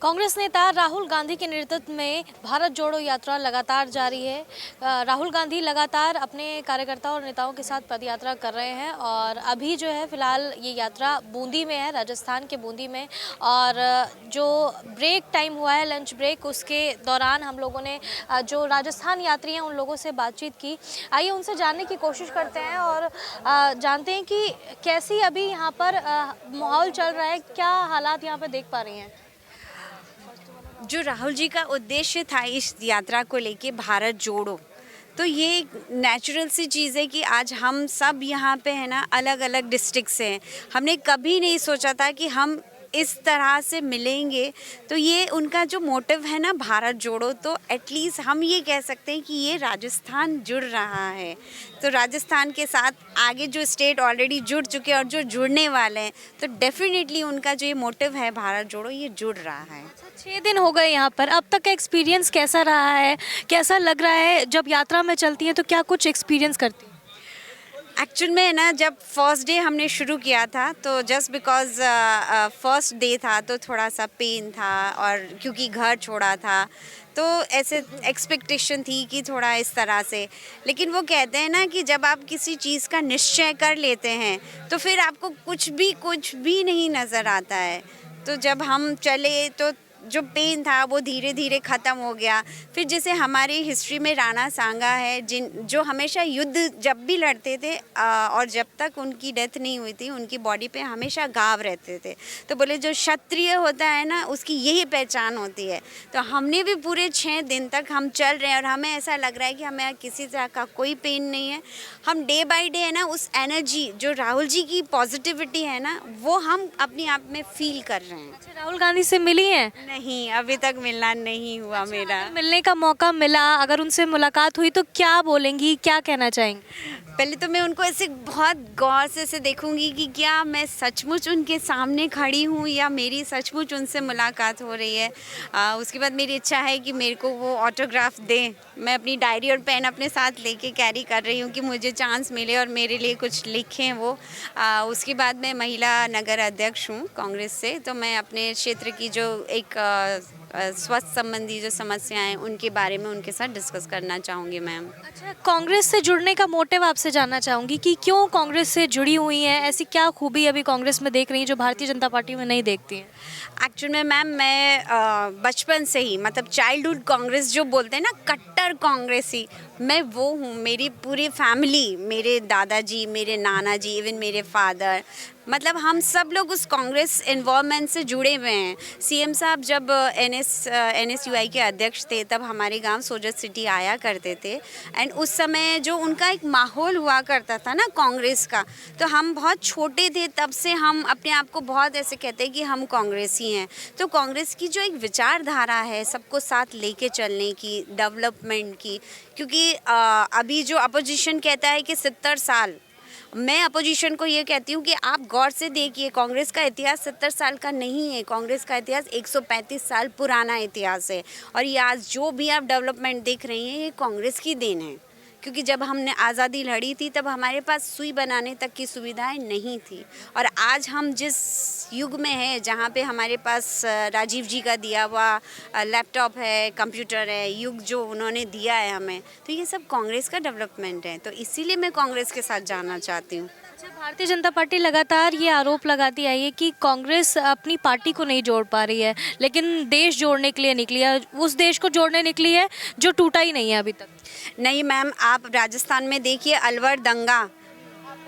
कांग्रेस नेता राहुल गांधी के नेतृत्व में भारत जोड़ो यात्रा लगातार जारी है। राहुल गांधी लगातार अपने कार्यकर्ताओं और नेताओं के साथ पदयात्रा कर रहे हैं और अभी जो है फिलहाल ये यात्रा बूंदी में है, राजस्थान के बूंदी में। और जो ब्रेक टाइम हुआ है, लंच ब्रेक, उसके दौरान हम लोगों ने जो राजस्थान यात्री हैं उन लोगों से बातचीत की। आइए उनसे जानने की कोशिश करते हैं और जानते हैं कि कैसी अभी यहाँ पर माहौल चल रहा है, क्या हालात यहाँ पर देख पा रही हैं। जो राहुल जी का उद्देश्य था इस यात्रा को लेके भारत जोड़ो, तो ये एक नेचुरल सी चीज़ है कि आज हम सब यहाँ पे है ना, अलग अलग डिस्ट्रिक्ट से हैं। हमने कभी नहीं सोचा था कि हम इस तरह से मिलेंगे। तो ये उनका जो मोटिव है ना, भारत जोड़ो, तो एटलीस्ट हम ये कह सकते हैं कि ये राजस्थान जुड़ रहा है। तो राजस्थान के साथ आगे जो स्टेट ऑलरेडी जुड़ चुके हैं और जो जुड़ने वाले हैं, तो डेफिनेटली उनका जो ये मोटिव है भारत जोड़ो, ये जुड़ रहा है। 6 दिन हो गए यहाँ पर, अब तक का एक्सपीरियंस कैसा रहा है, कैसा लग रहा है? जब यात्रा में चलती है तो क्या कुछ एक्सपीरियंस करती है? एक्चुअल में ना, जब फर्स्ट डे हमने शुरू किया था तो जस्ट बिकॉज फर्स्ट डे था तो थोड़ा सा पेन था, और क्योंकि घर छोड़ा था तो ऐसे एक्सपेक्टेशन थी कि थोड़ा इस तरह से। लेकिन वो कहते हैं ना कि जब आप किसी चीज़ का निश्चय कर लेते हैं तो फिर आपको कुछ भी नहीं नज़र आता है। तो जब हम चले तो जो पेन था वो धीरे धीरे ख़त्म हो गया। फिर जैसे हमारी हिस्ट्री में राणा सांगा है, जो हमेशा युद्ध जब भी लड़ते थे और जब तक उनकी डेथ नहीं हुई थी, उनकी बॉडी पे हमेशा घाव रहते थे। तो बोले जो क्षत्रिय होता है ना, उसकी यही पहचान होती है। तो हमने भी पूरे 6 दिन तक हम चल रहे हैं और हमें ऐसा लग रहा है कि हमें किसी तरह का कोई पेन नहीं है। हम डे बाई डे है ना, उस एनर्जी जो राहुल जी की पॉजिटिविटी है ना, वो हम अपने आप में फील कर रहे हैं। अच्छा, राहुल गांधी से मिली हैं? नहीं, अभी तक मिलना नहीं हुआ मेरा। अगर मिलने का मौका मिला, अगर उनसे मुलाकात हुई तो क्या बोलेंगी, क्या कहना चाहेंगी? पहले तो मैं उनको ऐसे बहुत गौर से ऐसे देखूंगी कि क्या मैं सचमुच उनके सामने खड़ी हूँ या मेरी सचमुच उनसे मुलाकात हो रही है। उसके बाद मेरी इच्छा है कि मेरे को वो ऑटोग्राफ दें। मैं अपनी डायरी और पेन अपने साथ लेके कैरी कर रही हूँ कि मुझे चांस मिले और मेरे लिए कुछ लिखें वो। उसके बाद मैं महिला नगर अध्यक्ष हूँ कांग्रेस से, तो मैं अपने क्षेत्र की जो एक स्वास्थ्य संबंधी जो समस्याएं हैं उनके बारे में उनके साथ डिस्कस करना चाहूँगी मैम। अच्छा, कांग्रेस से जुड़ने का मोटिव आपसे जानना चाहूँगी कि क्यों कांग्रेस से जुड़ी हुई हैं, ऐसी क्या खूबी अभी कांग्रेस में देख रही हैं जो भारतीय जनता पार्टी में नहीं देखती हैं? एक्चुअल में मैम, मैं बचपन से ही, मतलब चाइल्डहुड कांग्रेस जो बोलते हैं ना, कट्टर कांग्रेसी, मैं वो हूँ। मेरी पूरी फैमिली, मेरे दादाजी, मेरे नाना जी, इवन मेरे फादर, मतलब हम सब लोग उस कांग्रेस इन्वॉल्वमेंट से जुड़े हुए हैं। सीएम साहब जब NSUI के अध्यक्ष थे, तब हमारे गांव सोजत सिटी आया करते थे। एंड उस समय जो उनका एक माहौल हुआ करता था ना कांग्रेस का, तो हम बहुत छोटे थे, तब से हम अपने आप को बहुत ऐसे कहते हैं कि हम कांग्रेसी हैं। तो कांग्रेस की जो एक विचारधारा है सबको साथ लेके चलने की, डेवलपमेंट की, क्योंकि अभी जो अपोजिशन कहता है कि 70 साल, मैं अपोजिशन को ये कहती हूँ कि आप गौर से देखिए, कांग्रेस का इतिहास 70 साल का नहीं है। कांग्रेस का इतिहास 135 साल पुराना इतिहास है। और ये आज जो भी आप डेवलपमेंट देख रही हैं, ये कांग्रेस की देन है। क्योंकि जब हमने आज़ादी लड़ी थी तब हमारे पास सुई बनाने तक की सुविधाएं नहीं थी। और आज हम जिस युग में हैं, जहाँ पे हमारे पास राजीव जी का दिया हुआ लैपटॉप है, कंप्यूटर है, युग जो उन्होंने दिया है हमें, तो ये सब कांग्रेस का डेवलपमेंट है। तो इसीलिए मैं कांग्रेस के साथ जाना चाहती हूँ। अच्छा, भारतीय जनता पार्टी लगातार ये आरोप लगाती आई है कि कांग्रेस अपनी पार्टी को नहीं जोड़ पा रही है, लेकिन देश जोड़ने के लिए निकली है, उस देश को जोड़ने निकली है जो टूटा ही नहीं है अभी तक। नहीं मैम, आप राजस्थान में देखिए, अलवर दंगा,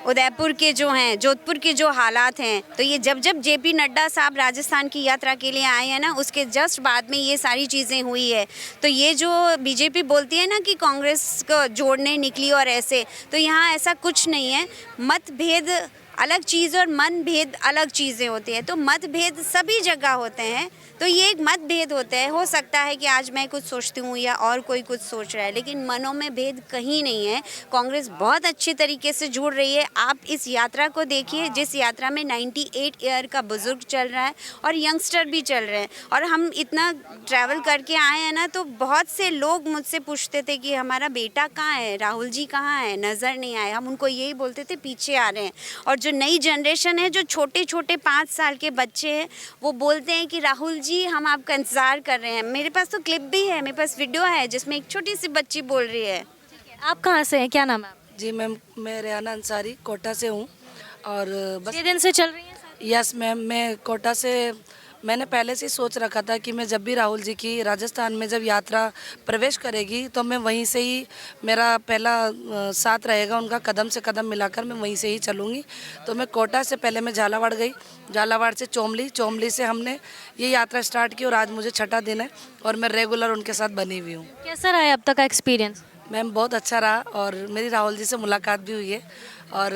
उदयपुर के जो हैं, जोधपुर के जो हालात हैं, तो ये जब JP नड्डा साहब राजस्थान की यात्रा के लिए आए हैं ना, उसके जस्ट बाद में ये सारी चीज़ें हुई है। तो ये जो बीजेपी बोलती है ना कि कांग्रेस को जोड़ने निकली और ऐसे, तो यहाँ ऐसा कुछ नहीं है। मतभेद अलग चीज़ और मन भेद अलग चीज़ें होती हैं। तो मतभेद सभी जगह होते हैं, तो ये एक मतभेद होता है। हो सकता है कि आज मैं कुछ सोचती हूँ या और कोई कुछ सोच रहा है, लेकिन मनों में भेद कहीं नहीं है। कांग्रेस बहुत अच्छी तरीके से जुड़ रही है। आप इस यात्रा को देखिए, जिस यात्रा में 98 ईयर का बुजुर्ग चल रहा है और यंगस्टर भी चल रहे हैं। और हम इतना ट्रैवल करके आए हैं ना, तो बहुत से लोग मुझसे पूछते थे कि हमारा बेटा कहाँ है, राहुल जी कहाँ है, नज़र नहीं आए। हम उनको यही बोलते थे पीछे आ रहे हैं। और जो नई जनरेशन है, जो छोटे छोटे 5 साल के बच्चे हैं, वो बोलते हैं कि राहुल जी हम आपका इंतज़ार कर रहे हैं। मेरे पास तो क्लिप भी है, मेरे पास वीडियो है जिसमें एक छोटी सी बच्ची बोल रही है। आप कहाँ से हैं, क्या नाम है आपका? जी मैम, मैं रेहाना अंसारी कोटा से हूँ। और बस 6 दिन से चल रही है शादी? यस मैम, मैं कोटा से मैंने पहले से ही सोच रखा था कि मैं जब भी राहुल जी की राजस्थान में जब यात्रा प्रवेश करेगी तो मैं वहीं से ही, मेरा पहला साथ रहेगा उनका, कदम से कदम मिलाकर मैं वहीं से ही चलूँगी। तो मैं कोटा से पहले मैं झालावाड़ गई, झालावाड़ से चोमली, चोमली से हमने ये यात्रा स्टार्ट की और आज मुझे 6ठा दिन है और मैं रेगुलर उनके साथ बनी हुई हूँ। कैसा रहा है अब तक का एक्सपीरियंस? मैम बहुत अच्छा रहा और मेरी राहुल जी से मुलाकात भी हुई है। और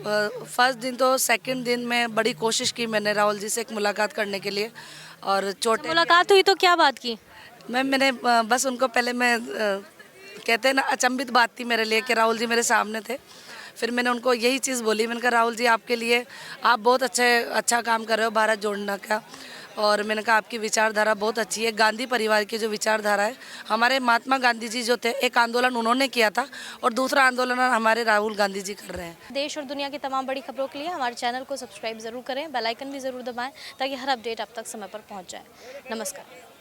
फर्स्ट दिन तो सेकंड दिन में बड़ी कोशिश की मैंने राहुल जी से एक मुलाकात करने के लिए। और चोटे मुलाकात हुई तो क्या बात की? मैम मैंने बस उनको पहले मैं कहते हैं ना, अचंभित बात थी मेरे लिए कि राहुल जी मेरे सामने थे। फिर मैंने उनको यही चीज़ बोली, मैंने कहा राहुल जी आपके लिए, आप बहुत अच्छा काम कर रहे हो भारत जोड़ना का। और मैंने कहा आपकी विचारधारा बहुत अच्छी है, गांधी परिवार की जो विचारधारा है, हमारे महात्मा गांधी जी जो थे, एक आंदोलन उन्होंने किया था और दूसरा आंदोलन हमारे राहुल गांधी जी कर रहे हैं। देश और दुनिया की तमाम बड़ी खबरों के लिए हमारे चैनल को सब्सक्राइब ज़रूर करें, बेल आइकन भी ज़रूर दबाएं ताकि हर अपडेट आप तक समय पर पहुंच जाए। नमस्कार।